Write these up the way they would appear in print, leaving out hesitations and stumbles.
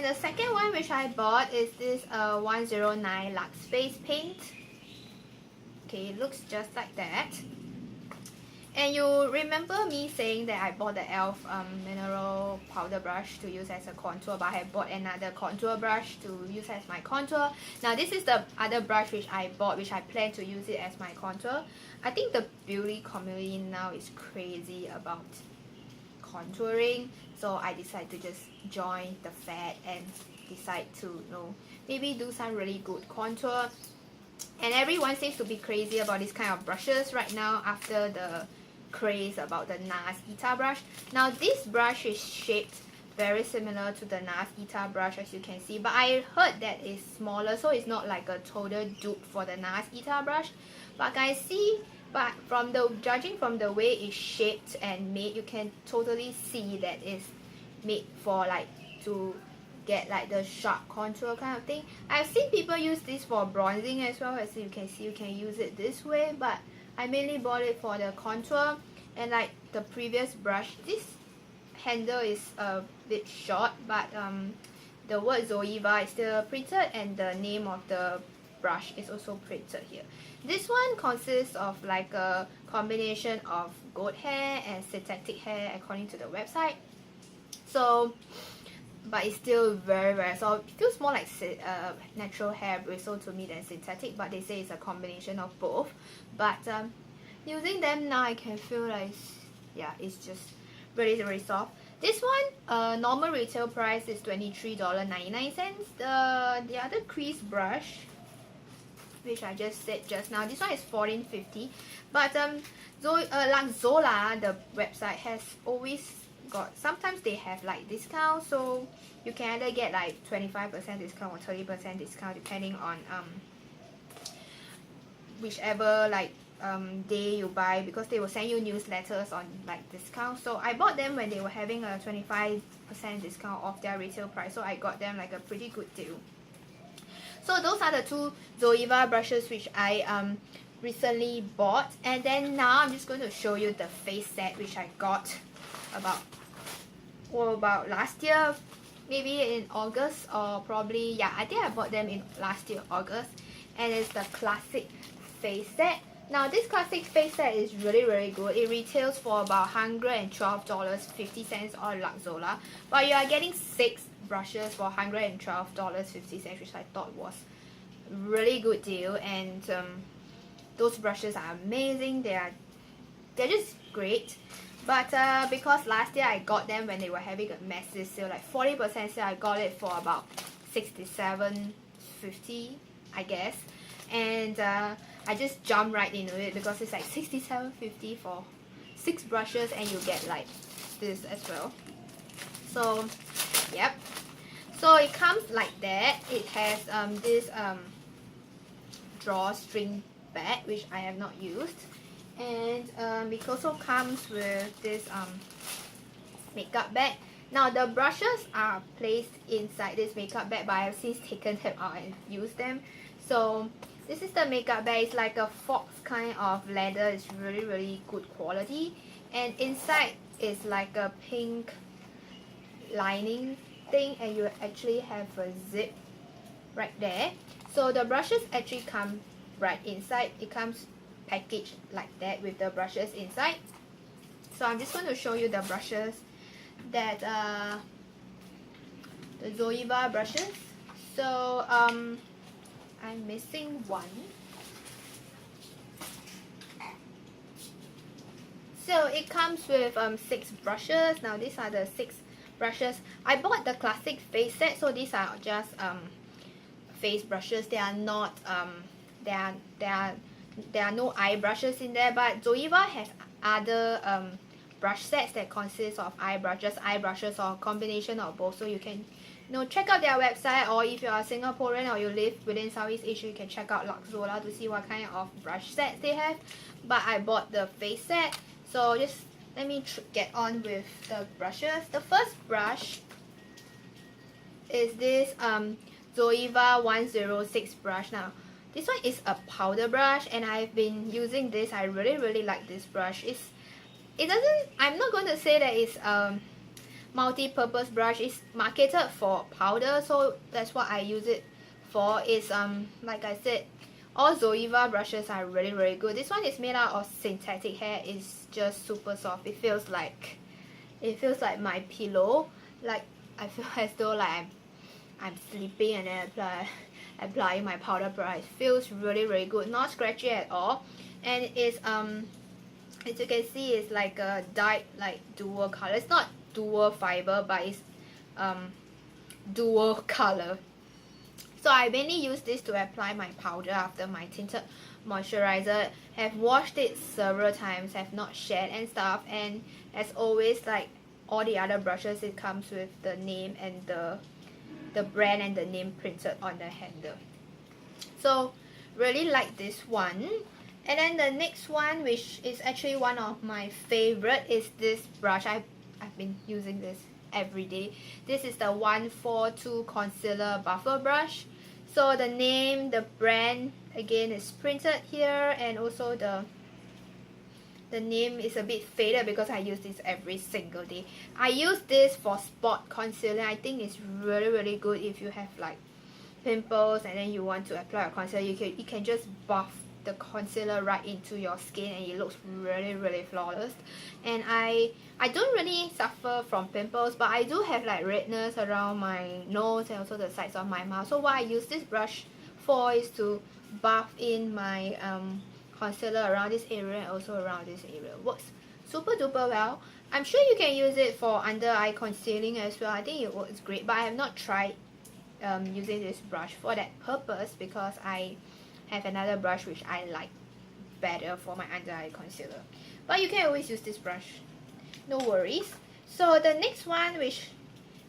And the second one which I bought is this 109 Luxe Face Paint. Okay, it looks just like that. And you remember me saying that I bought the e.l.f. mineral powder brush to use as a contour, but I have bought another contour brush to use as my contour. Now this is the other brush which I bought, which I plan to use it as my contour. I think the beauty community now is crazy about contouring, so I decided to just join the fad and decide to, you know, maybe do some really good contour. And everyone seems to be crazy about this kind of brushes right now after the craze about the NARS Ita brush. Now this brush is shaped very similar to the NARS Ita brush, as you can see, but I heard that it's smaller, so it's not like a total dupe for the NARS Ita brush. But guys, see, but from the judging from the way it's shaped and made, you can totally see that it's made for like to get like the sharp contour kind of thing. I've seen people use this for bronzing as well. As you can see, you can use it this way, but I mainly bought it for the contour. And like the previous brush, this handle is a bit short, but the word Zoeva is still printed and the name of the brush is also printed here. This one consists of like a combination of goat hair and synthetic hair according to the website. So, but it's still very soft. It feels more like natural hair bristle to me than synthetic, but they say it's a combination of both. But using them now, I can feel like, yeah, it's just really soft. This one, normal retail price is $23.99. The other crease brush, which I just said just now, this one is $14.50. But like Zola, the website has always got, sometimes they have like discounts, so you can either get like 25% discount or 30% discount depending on whichever like day you buy, because they will send you newsletters on like discounts. So I bought them when they were having a 25% discount off their retail price, so I got them like a pretty good deal. So those are the two Zoeva brushes which I recently bought. And then now I'm just going to show you the face set which I got about last year, maybe in August, or probably, yeah, I think I bought them in last year August. And it's the classic face set. Now this classic face set is really good. It retails for about $112.50 on Luxola, but you are getting 6 brushes for $112.50, which I thought was really good deal. And those brushes are amazing. They're just great. But because last year I got them when they were having a massive sale, like 40% sale, I got it for about $67.50, I guess. And I just jumped right into it because it's like $67.50 for 6 brushes, and you get like this as well. So yep, so it comes like that. It has this drawstring bag which I have not used, and it also comes with this makeup bag. Now the brushes are placed inside this makeup bag, but I have since taken them out and used them. So this is the makeup bag. It's like a fox kind of leather. It's really good quality, and inside is like a pink lining thing, and you actually have a zip right there. So the brushes actually come right inside. It comes packaged like that with the brushes inside. So I'm just going to show you the brushes that the Zoeva brushes. So I'm missing one. So it comes with 6 brushes. Now these are the 6 brushes. I bought the classic face set, so these are just face brushes. They are not there are no eye brushes in there, but Zoeva has other brush sets that consist of eye brushes or combination of both. So you can check out their website, or if you are a Singaporean or you live within Southeast Asia, you can check out Luxola to see what kind of brush sets they have. But I bought the face set, so just let me get on with the brushes. The first brush is this Zoeva 106 brush. Now this one is a powder brush, and I've been using this. I really like this brush. I'm not going to say that it's multi-purpose brush. It's marketed for powder, so that's what I use it for. It's like I said, all Zoeva brushes are really good. This one is made out of synthetic hair. It's just super soft. It feels like my pillow. Like I feel as though like I'm sleeping and then applying my powder brush. It feels really good, not scratchy at all. And it's as you can see, it's like a dyed like dual color. It's not dual fiber, but it's dual color. So I mainly use this to apply my powder after my tinted moisturizer. Have washed it several times, have not shed and stuff, and as always, like all the other brushes, it comes with the name and the brand and the name printed on the handle. So really like this one. And then the next one, which is actually one of my favorite, is this brush. I've been using this every day. This is the 142 concealer buffer brush. So the name, the brand again is printed here, and also the name is a bit faded because I use this every single day. I use this for spot concealer. I think it's really good if you have like pimples and then you want to apply a concealer. You can just buff the concealer right into your skin and it looks really flawless. And I don't really suffer from pimples, but I do have like redness around my nose and also the sides of my mouth. So what I use this brush for is to buff in my concealer around this area and also around this area. Works super duper well. I'm sure you can use it for under eye concealing as well. I think it works great, but I have not tried using this brush for that purpose because I have another brush which I like better for my under eye concealer. But you can always use this brush, no worries. So the next one, which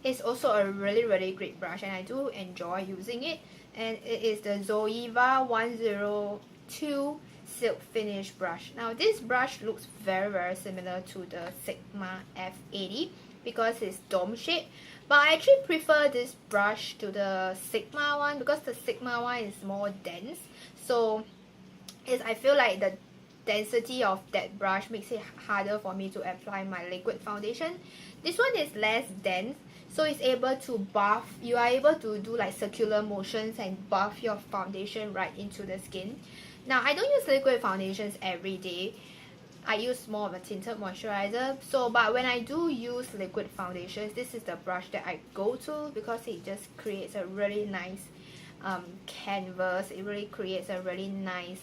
is also a really great brush and I do enjoy using it, and it is the Zoeva 102 Silk Finish brush. Now this brush looks very similar to the Sigma F80 because it's dome shaped, but I actually prefer this brush to the Sigma one because the Sigma one is more dense. So I feel like the density of that brush makes it harder for me to apply my liquid foundation. This one is less dense, so it's able to buff. You are able to do like circular motions and buff your foundation right into the skin. Now I don't use liquid foundations every day. I use more of a tinted moisturizer. But when I do use liquid foundations, this is the brush that I go to because it just creates a really nice canvas. It really creates a really nice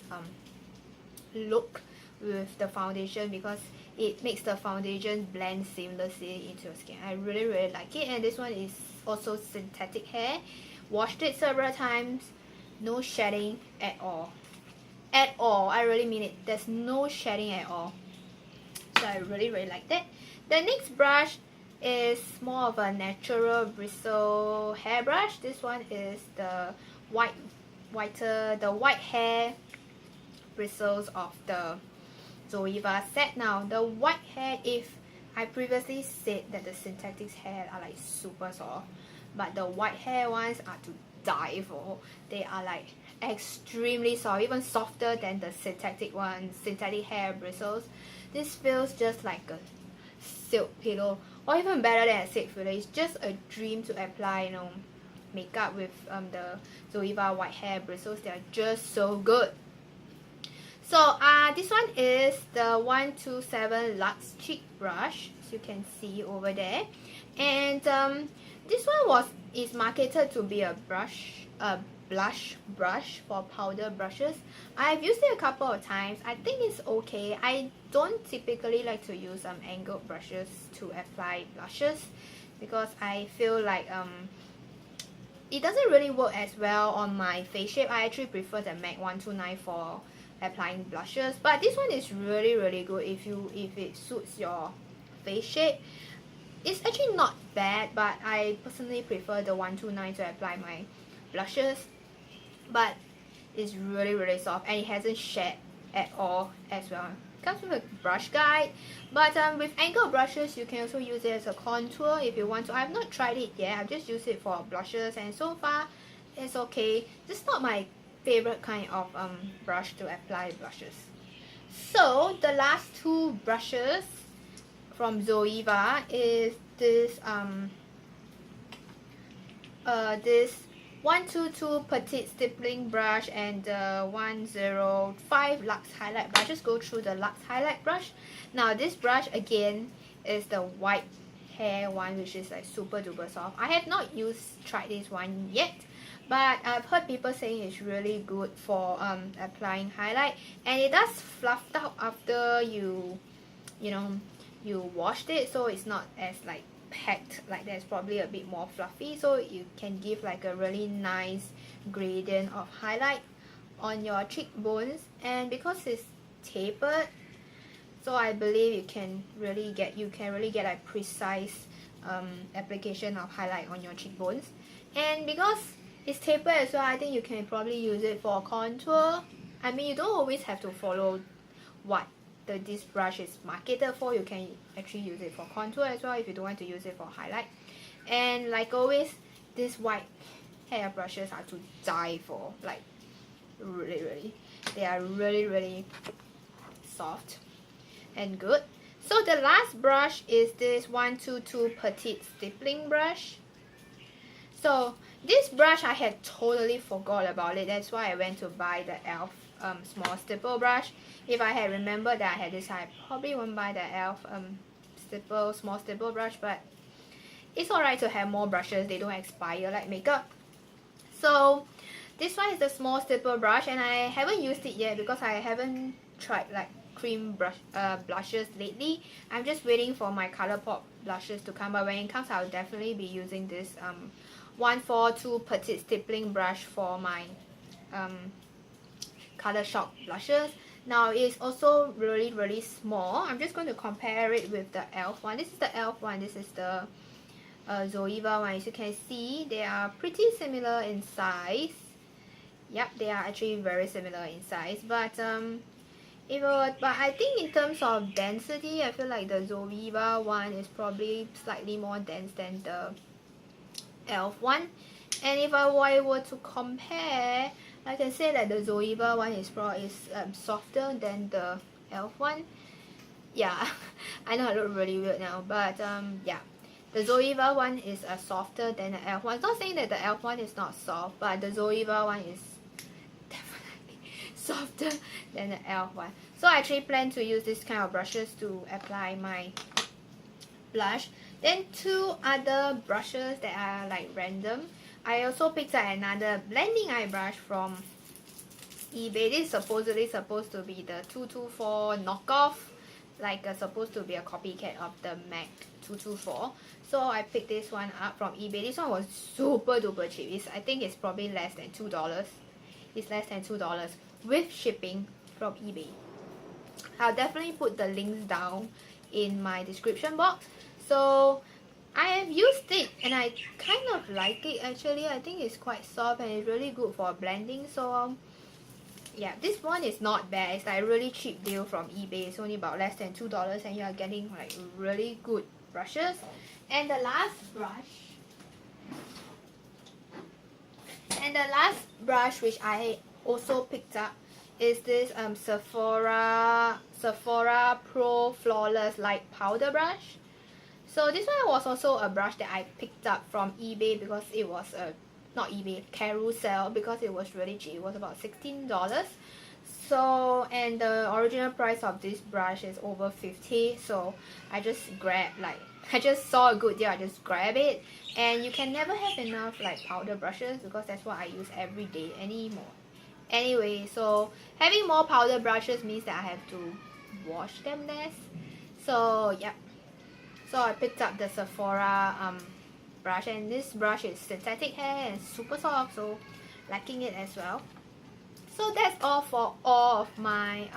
look with the foundation because it makes the foundation blend seamlessly into your skin. I really like it. And this one is also synthetic hair. Washed it several times, no shedding at all. I really mean it. There's no shedding at all. So I really like that. The next brush is more of a natural bristle hairbrush. This one is the white hair bristles of the Zoeva set. Now the white hair, if I previously said that the synthetic hair are like super soft, but the white hair ones are to die for. They are like extremely soft, even softer than the synthetic ones, synthetic hair bristles. This feels just like a silk pillow, or even better than a silk pillow. It's just a dream to apply, you know, makeup with the Zoeva white hair bristles. They are just so good. So this one is the 127 Luxe Cheek brush, as you can see over there. And this one is marketed to be a blush brush for powder brushes. I've used it a couple of times. I think it's okay. I don't typically like to use angled brushes to apply blushes because I feel like it doesn't really work as well on my face shape. I actually prefer the MAC 129 for applying blushes, but this one is really good if it suits your face shape. It's actually not bad, but I personally prefer the 129 to apply my blushes. But it's really soft and it hasn't shed at all as well. It comes with a brush guide, but with angled brushes you can also use it as a contour if you want to. I've not tried it yet. I've just used it for blushes and so far it's okay. Just not my favorite kind of brush to apply blushes. So the last two brushes from Zoeva is this this 122 Petit Stippling brush and the 105 Luxe Highlight brush. Just go through the Luxe Highlight brush. Now this brush again is the white hair one, which is like super duper soft. I have not tried this one yet, but I've heard people saying it's really good for applying highlight, and it does fluff out after you washed it, so it's not as like packed like that. It's probably a bit more fluffy, so you can give like a really nice gradient of highlight on your cheekbones. And because it's tapered, so I believe you can really get a precise application of highlight on your cheekbones. And because it's tapered as well, I think you can probably use it for contour. I mean, you don't always have to follow what this brush is marketed for. You can actually use it for contour as well if you don't want to use it for highlight. And like always, these white hair brushes are to die for. Like really, they are really soft and good. So the last brush is this 122 Petit Stippling brush. So this brush I had totally forgot about it. That's why I went to buy the e.l.f. Small stipple brush. If I had remembered that I had this, I probably won't buy the e.l.f. Small stipple brush, but it's alright to have more brushes. They don't expire like makeup. So this one is the small stipple brush, and I haven't used it yet because I haven't tried like cream blushes lately. I'm just waiting for my ColourPop blushes to come, but when it comes, I'll definitely be using this 142 Petit Stippling brush for my Colour Shock blushes. Now it's also really small. I'm just going to compare it with the e.l.f. one. This is the e.l.f. one, this is the Zoeva one. As you can see, they are pretty similar in size. Yep, they are actually very similar in size, but I think in terms of density, I feel like the Zoeva one is probably slightly more dense than the e.l.f. one. And if I were to compare, I can say that the Zoeva one is softer than the e.l.f. one. Yeah, I know I look really weird now, but yeah, the Zoeva one is softer than the e.l.f. one. It's not saying that the e.l.f. one is not soft, but the Zoeva one is definitely softer than the e.l.f. one. So I actually plan to use this kind of brushes to apply my blush. Then two other brushes that are like random. I also picked up another blending eye brush from eBay. This is supposedly supposed to be the 224 knockoff, like supposed to be a copycat of the MAC 224. So I picked this one up from eBay. This one was super duper cheap. I think it's probably less than $2. It's less than $2 with shipping from eBay. I'll definitely put the links down in my description box. So I have used it and I kind of like it actually. I think it's quite soft and it's really good for blending. So yeah, this one is not bad. It's like a really cheap deal from eBay. It's only about less than $2 and you are getting like really good brushes. And the last brush which I also picked up is this Sephora Pro Flawless Light Powder brush. So this one was also a brush that I picked up from eBay because it was not eBay, Carousel, because it was really cheap. It was about $16. So, and the original price of this brush is over $50. So I just saw a good deal, I just grabbed it. And you can never have enough like powder brushes because that's what I use every day anymore. Anyway, so having more powder brushes means that I have to wash them less. So yeah. So I picked up the Sephora brush, and this brush is synthetic hair and super soft, so liking it as well. So that's all for all of my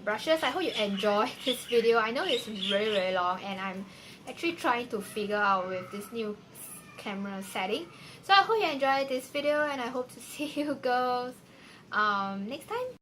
brushes. I hope you enjoyed this video. I know it's really long and I'm actually trying to figure out with this new camera setting. So I hope you enjoyed this video and I hope to see you girls next time.